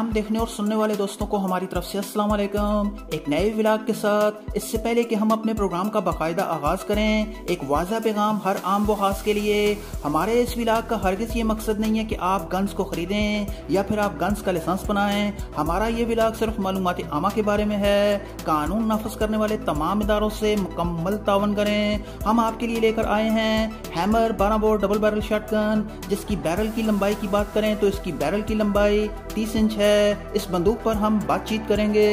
तमाम देखने और सुनने वाले दोस्तों को हमारी तरफ से अस्सलाम वालेकुम। एक नए व्लॉग के साथ इससे पहले कि हम अपने प्रोग्राम का बाकायदा आगाज करें, एक वाज़ह पैगाम हर आम व खास के लिए। हमारे इस व्लॉग का हरगिज़ ये मकसद नहीं है कि आप गन्स को खरीदें या फिर आप गन्स का लाइसेंस बनाएं। हमारा ये व्लॉग सिर्फ मालूमाती आमा के बारे में है। कानून नाफिज करने वाले तमाम इदारों से मुकम्मल तावन करें। हम आपके लिए लेकर आए हैं hammer 12 bore double barrel shotgun, जिसकी बैरल की लंबाई की बात करें तो इसकी बैरल की लंबाई 30 इंच है। इस बंदूक पर हम बातचीत करेंगे।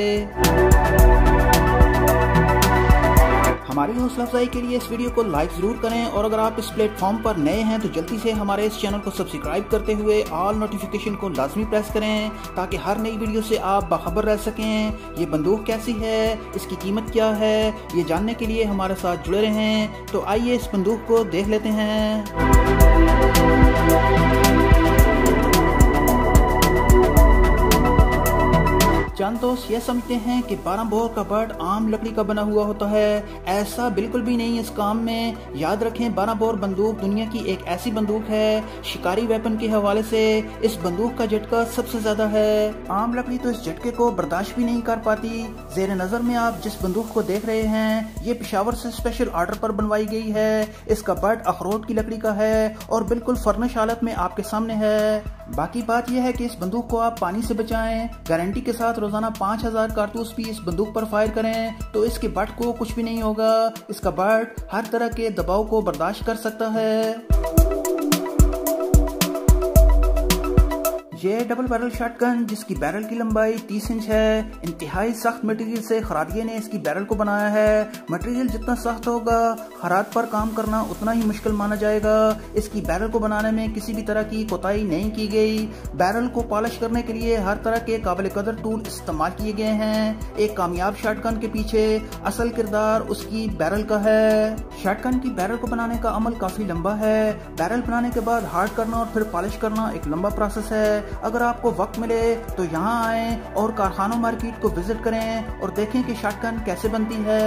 हमारी हौसला अफजाई के लिए इस वीडियो को लाइक जरूर करें और अगर आप इस प्लेटफॉर्म पर नए हैं तो जल्दी से हमारे इस चैनल को सब्सक्राइब करते हुए ऑल नोटिफिकेशन को लाजमी प्रेस करें ताकि हर नई वीडियो से आप बाखबर रह सकें। ये बंदूक कैसी है, इसकी कीमत क्या है, ये जानने के लिए हमारे साथ जुड़े रहें। तो आइए इस बंदूक को देख लेते हैं। चंद दोस्त ये समझते हैं कि 12 बोर का बर्ड आम लकड़ी का बना हुआ होता है। ऐसा बिल्कुल भी नहीं इस काम में। याद रखें, 12 बोर बंदूक दुनिया की एक ऐसी बंदूक है, शिकारी वेपन के हवाले से इस बंदूक का झटका सबसे ज्यादा है। आम लकड़ी तो इस झटके को बर्दाश्त भी नहीं कर पाती। जेर नजर में आप जिस बंदूक को देख रहे हैं, ये पेशावर से स्पेशल ऑर्डर पर बनवाई गई है। इसका बर्ड अखरोट की लकड़ी का है और बिल्कुल फर्निश हालत में आपके सामने है। बाकी बात यह है कि इस बंदूक को आप पानी से बचाएं। गारंटी के साथ रोजाना 5000 कारतूस भी इस बंदूक पर फायर करें तो इसके बट को कुछ भी नहीं होगा। इसका बट हर तरह के दबाव को बर्दाश्त कर सकता है। ये डबल बैरल शॉटगन, जिसकी बैरल की लंबाई 30 इंच है, इंतहाई सख्त मटेरियल से खरादिये ने इसकी बैरल को बनाया है। मटेरियल जितना सख्त होगा, खराद पर काम करना उतना ही मुश्किल माना जाएगा। इसकी बैरल को बनाने में किसी भी तरह की कोताही नहीं की गई। बैरल को पॉलिश करने के लिए हर तरह के काबिल कदर टूल इस्तेमाल किए गए हैं। एक कामयाब शॉटगन के पीछे असल किरदार उसकी बैरल का है। शॉटगन की बैरल को बनाने का अमल काफी लंबा है। बैरल बनाने के बाद हार्ड करना और फिर पॉलिश करना एक लंबा प्रोसेस है। अगर आपको वक्त मिले तो यहाँ आएं और कारखानों मार्केट को विजिट करें और देखें कि शॉटगन कैसे बनती है।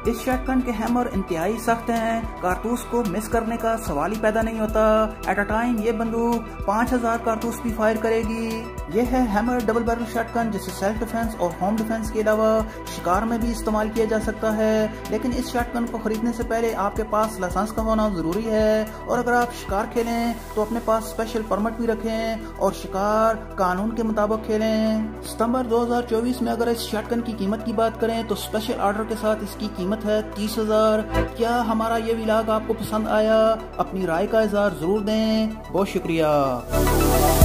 इस शॉटगन के हैमर इंतहाई सख्त हैं, कारतूस को मिस करने का सवाल ही पैदा नहीं होता। एट अ टाइम ये बंदूक 5000 कारतूस भी फायर करेगी। यह है हैमर डबल बैरल शॉटगन, जिसे सेल्फ डिफेंस और होम डिफेंस के अलावा शिकार में भी इस्तेमाल किया जा सकता है। लेकिन इस शॉटगन को खरीदने से पहले आपके पास लाइसेंस का होना जरूरी है और अगर आप शिकार खेलें तो अपने पास स्पेशल परमिट भी रखें और शिकार कानून के मुताबिक खेलें। सितंबर 2024 में अगर इस शॉटगन की कीमत की बात करें तो स्पेशल ऑर्डर के साथ इसकी कीमत है 30,000। क्या हमारा ये व्लॉग आपको पसंद आया? अपनी राय का इज़हार जरूर दें। बहुत शुक्रिया।